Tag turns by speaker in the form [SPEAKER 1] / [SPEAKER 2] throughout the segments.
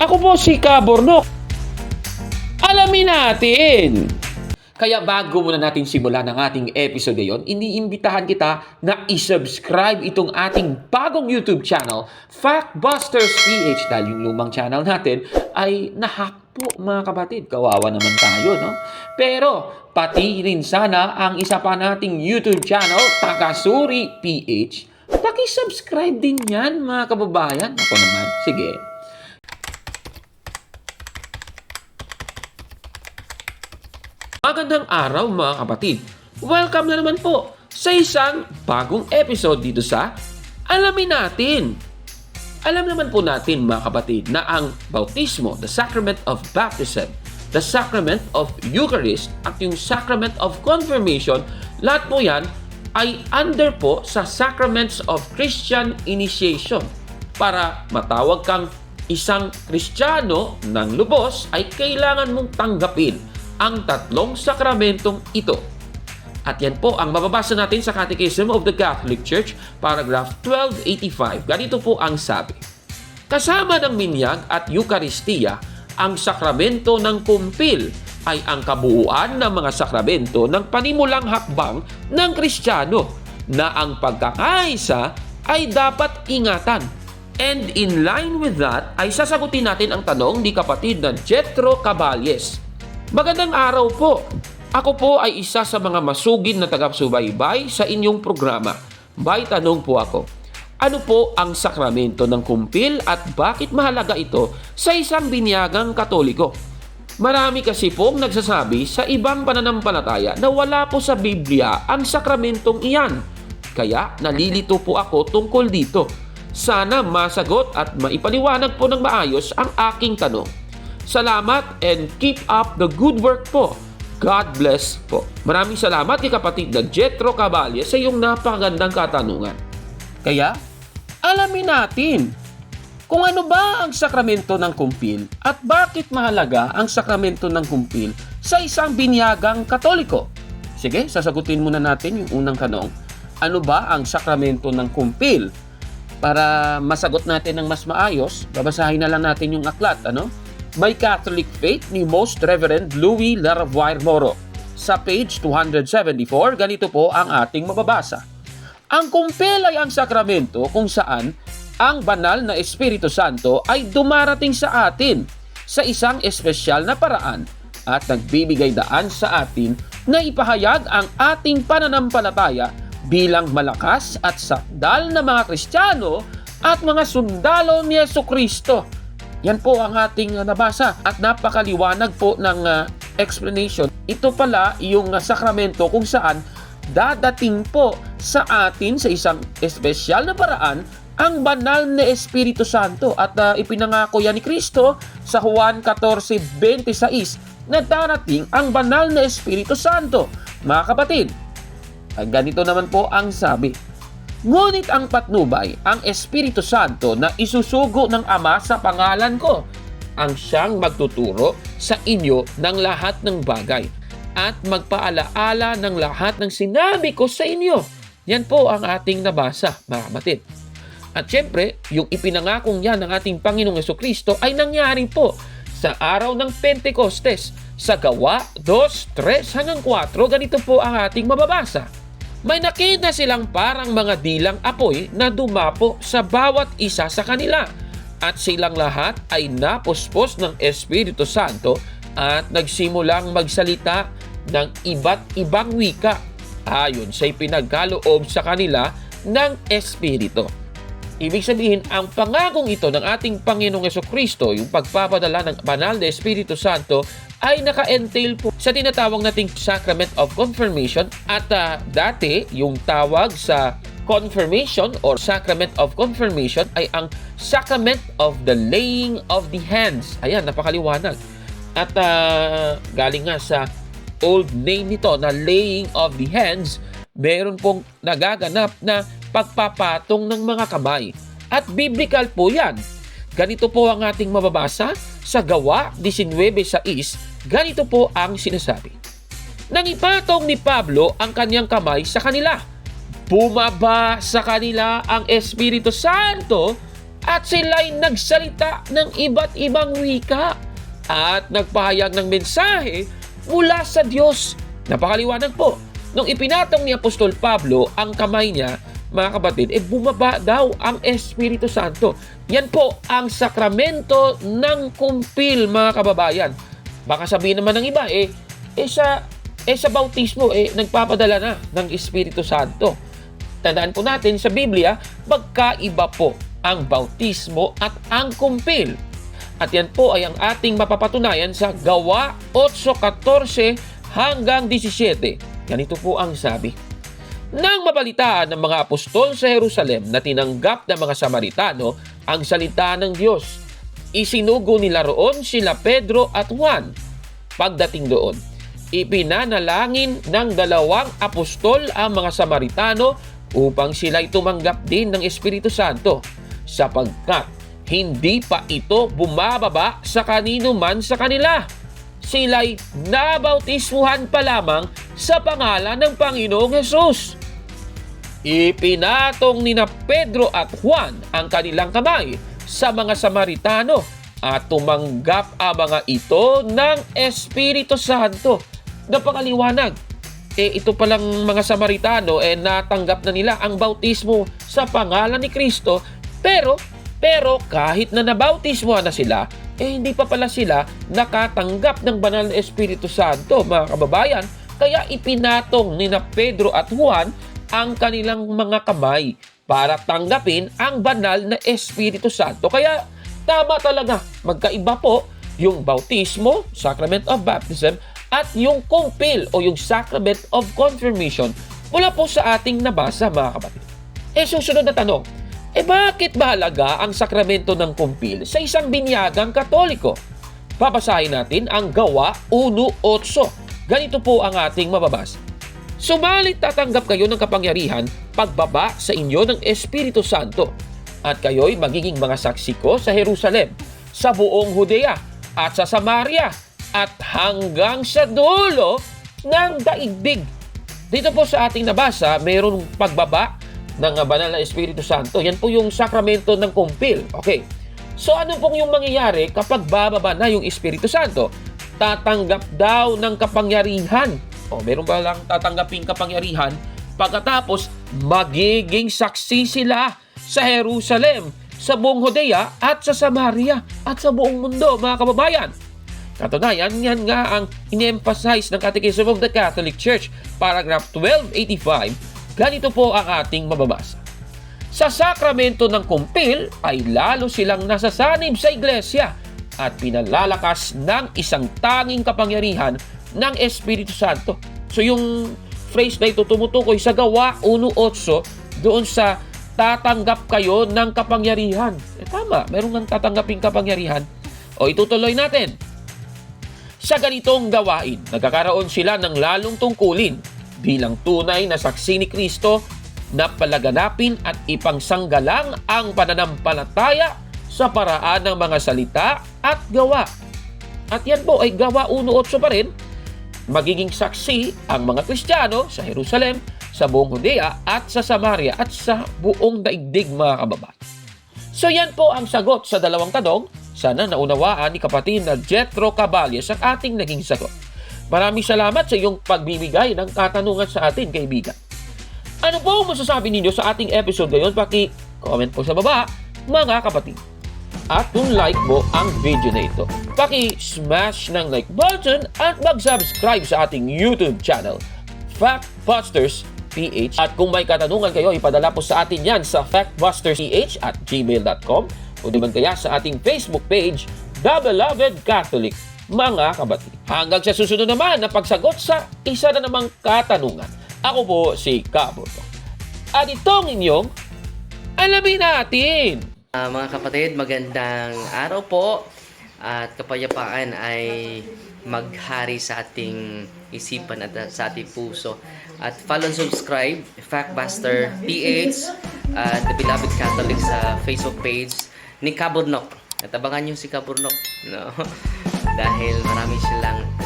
[SPEAKER 1] Ako po si Kabornok. Alamin natin. Kaya bago muna natin simulan ang ating episode ngayon, iniimbitahan kita na isubscribe itong ating bagong YouTube channel, Factbusters PH, dahil yung lumang channel natin ay nahack po mga kapatid. Kawawa naman tayo, no? Pero pati rin sana ang isa pa nating YouTube channel, Takasuri PH. Paki-subscribe din yan mga kababayan. Ako naman, sige. Magandang araw mga kapatid. Welcome na naman po sa isang bagong episode dito sa Alamin Natin. Alam naman po natin mga kapatid na ang bautismo, the sacrament of baptism, the sacrament of Eucharist at yung sacrament of confirmation, lahat po yan ay under po sa sacraments of Christian initiation. Para matawag kang isang Kristiyano ng lubos ay kailangan mong tanggapin ang tatlong sakramentong ito. At yan po ang mababasa natin sa Catechism of the Catholic Church, paragraph 1285. Ganito po ang sabi. Kasama ng minyag at Eucharistia, ang sakramento ng kumpil ay ang kabuuan ng mga sakramento ng panimulang hakbang ng Kristiyano na ang pagkakaisa ay dapat ingatan. And in line with that, ay sasagutin natin ang tanong ni kapatid na Jetro Caballes. Magandang araw po. Ako po ay isa sa mga masugid na tagapagsubaybay sa inyong programa. May tanong po ako. Ano po ang sakramento ng kumpil at bakit mahalaga ito sa isang binyagang Katoliko? Marami kasi pong nagsasabi sa ibang pananampalataya na wala po sa Biblia ang sakramentong iyan. Kaya nalilito po ako tungkol dito. Sana masagot at maipaliwanag po ng maayos ang aking tanong. Salamat and keep up the good work po. God bless po. Maraming salamat kay kapatid na Jetro Caballes sa iyong napakagandang katanungan. Kaya, alamin natin kung ano ba ang sakramento ng kumpil at bakit mahalaga ang sakramento ng kumpil sa isang binyagang Katoliko. Sige, sasagutin muna natin yung unang tanong. Ano ba ang sakramento ng kumpil? Para masagot natin ng mas maayos, babasahin na lang natin yung aklat, My Catholic Faith ni Most Reverend Louis Laravuair Moro. Sa page 274, ganito po ang ating mababasa. Ang kumpil ay ang sakramento kung saan ang banal na Espiritu Santo ay dumarating sa atin sa isang espesyal na paraan at nagbibigay daan sa atin na ipahayag ang ating pananampalataya bilang malakas at sakdal na mga Kristiyano at mga sundalo ni Jesucristo. Yan po ang ating nabasa at napakaliwanag po ng explanation. Ito pala yung sakramento kung saan dadating po sa atin sa isang espesyal na paraan ang banal na Espiritu Santo at ipinangako yan ni Kristo sa Juan 14:26 na darating ang banal na Espiritu Santo. Mga kapatid, ganito naman po ang sabi. Ngunit ang patnubay, ang Espiritu Santo na isusugo ng Ama sa pangalan ko, ang siyang magtuturo sa inyo ng lahat ng bagay at magpaalaala ng lahat ng sinabi ko sa inyo. Yan po ang ating nabasa, mga kapatid. At syempre, yung ipinangakong yan ng ating Panginoong Jesucristo ay nangyari po sa araw ng Pentecostes. Sa Gawa 2:3-4, ganito po ang ating mababasa. May nakita silang parang mga dilang apoy na dumapo sa bawat isa sa kanila at silang lahat ay napuspos ng Espiritu Santo at nagsimulang magsalita ng iba't ibang wika ayon sa ipinagkaloob sa kanila ng Espiritu. Ibig sabihin, ang pangakong ito ng ating Panginoong Jesucristo, yung pagpapadala ng banal na Espiritu Santo, ay naka-entail po sa tinatawag nating Sacrament of Confirmation at dati yung tawag sa confirmation or Sacrament of Confirmation ay ang Sacrament of the Laying of the Hands. Ayan, napakaliwanag. At galing nga sa old name nito na Laying of the Hands, meron pong nagaganap na pagpapatong ng mga kamay. At biblical po yan. Ganito po ang ating mababasa sa Gawa 19:6. Ganito po ang sinasabi. Nang ipatong ni Pablo ang kanyang kamay sa kanila, bumaba sa kanila ang Espiritu Santo at sila'y nagsalita ng iba't ibang wika at nagpahayag ng mensahe mula sa Diyos. Napakaliwanag po. Nung ipinatong ni Apostol Pablo ang kamay niya, mga kapatid, bumaba daw ang Espiritu Santo. Yan po ang sakramento ng kumpil, mga kababayan. Baka sabihin naman ng iba, sa bautismo, nagpapadala na ng Espiritu Santo. Tandaan po natin sa Biblia, magkaiba po ang bautismo at ang kumpil. At yan po ay ang ating mapapatunayan sa Gawa 8:14 hanggang 17. Ganito po ang sabi. Nang mabalitaan ng mga apostol sa Jerusalem na tinanggap ng mga Samaritano ang salita ng Diyos, isinugo nila roon sila Pedro at Juan. Pagdating doon, ipinanalangin ng 2 apostol ang mga Samaritano upang sila'y tumanggap din ng Espiritu Santo, sapagkat hindi pa ito bumababa sa kanino man sa kanila. Sila'y nabautismuhan pa lamang sa pangalan ng Panginoong Hesus. Ipinatong nina Pedro at Juan ang kanilang kamay sa mga Samaritano at tumanggap ang mga ito ng Espiritu Santo. Napakaliwanag. Ito palang mga Samaritano natanggap na nila ang bautismo sa pangalan ni Kristo, pero kahit na nabautismuhan na sila, hindi pa pala sila nakatanggap ng banal na Espiritu Santo, mga kababayan. Kaya ipinatong nina Pedro at Juan ang kanilang mga kamay para tanggapin ang banal na Espiritu Santo. Kaya tama talaga, magkaiba po yung bautismo, Sacrament of Baptism, at yung kumpil o yung Sacrament of Confirmation mula po sa ating nabasa, mga kapatid. Susunod na tanong, bakit mahalaga ang sakramento ng kumpil sa isang binyagang Katoliko? Babasahin natin ang Gawa 1:8. Ganito po ang ating mababasa. Sumalit tatanggap kayo ng kapangyarihan pagbaba sa inyo ng Espiritu Santo, at kayo'y magiging mga saksi ko sa Jerusalem, sa buong Judea at sa Samaria at hanggang sa dulo ng daigdig. Dito po sa ating nabasa, mayroong pagbaba ng banal na Espiritu Santo. Yan po yung sakramento ng kumpil. Okay. So ano pong yung mangyayari kapag bababa na yung Espiritu Santo? Tatanggap daw ng kapangyarihan. Meron ba lang tatanggaping kapangyarihan? Pagkatapos, magiging saksi sila sa Jerusalem, sa buong Judea at sa Samaria at sa buong mundo, mga kababayan. Katunayan, yan nga ang in-emphasize ng Catechism of the Catholic Church, paragraph 1285. Ganito po ang ating mababasa. Sa sakramento ng kumpil ay lalo silang nasasanib sa iglesia at pinalalakas ng isang tanging kapangyarihan ng Espiritu Santo. So yung phrase na ito tumutukoy sa Gawa 1:8 doon sa tatanggap kayo ng kapangyarihan. Tama, meron nang tatanggaping kapangyarihan. Itutuloy natin. Sa ganitong gawain, nagkakaroon sila ng lalong tungkulin bilang tunay na saksi ni Kristo na palaganapin at ipangsanggalang ang pananampalataya sa paraan ng mga salita at gawa. At yan po ay Gawa 1:8 pa rin. Magiging saksi ang mga Kristiyano sa Jerusalem, sa buong Judea at sa Samaria at sa buong daigdig, mga kababayan. So yan po ang sagot sa dalawang tanong. Sana naunawaan ni kapatid na Jethro Caballes ang ating naging sagot. Maraming salamat sa iyong pagbibigay ng katanungan sa atin, kaibigan. Ano po masasabi ninyo sa ating episode ngayon? Paki-comment po sa baba, mga kapatid. At kung like mo ang video na ito, paki-smash ng like button at mag-subscribe sa ating YouTube channel, Factbusters PH. At kung may katanungan kayo, ipadala po sa atin yan sa factbustersph@gmail.com o naman kaya sa ating Facebook page, The Beloved Catholic, mga kapatid. Hanggang sa susunod naman na pagsagot sa isa na namang katanungan. Ako po si Caburno. At itong inyong alamin natin.
[SPEAKER 2] Mga kapatid, magandang araw po at kapayapaan ay maghari sa ating isipan at sa ating puso. At follow and subscribe, Factbuster PH at The Beloved Catholic sa Facebook page ni Caburnok. At abangan nyo si Caburnok, no? Dahil marami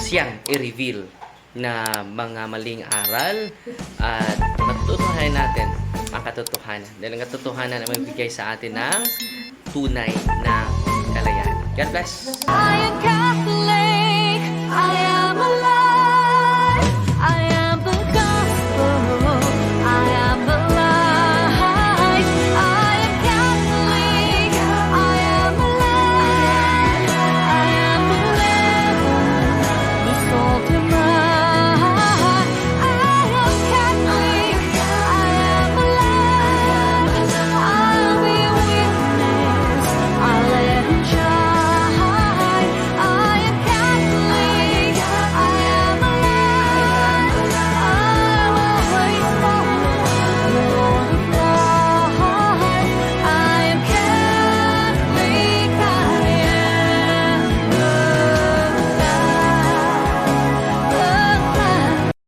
[SPEAKER 2] siyang i-reveal na mga maling aral at matutuhanan natin ang katotohanan. Dahil ang katotohanan ay magbigay sa atin ng tunay na kalayaan. God bless!
[SPEAKER 3] I am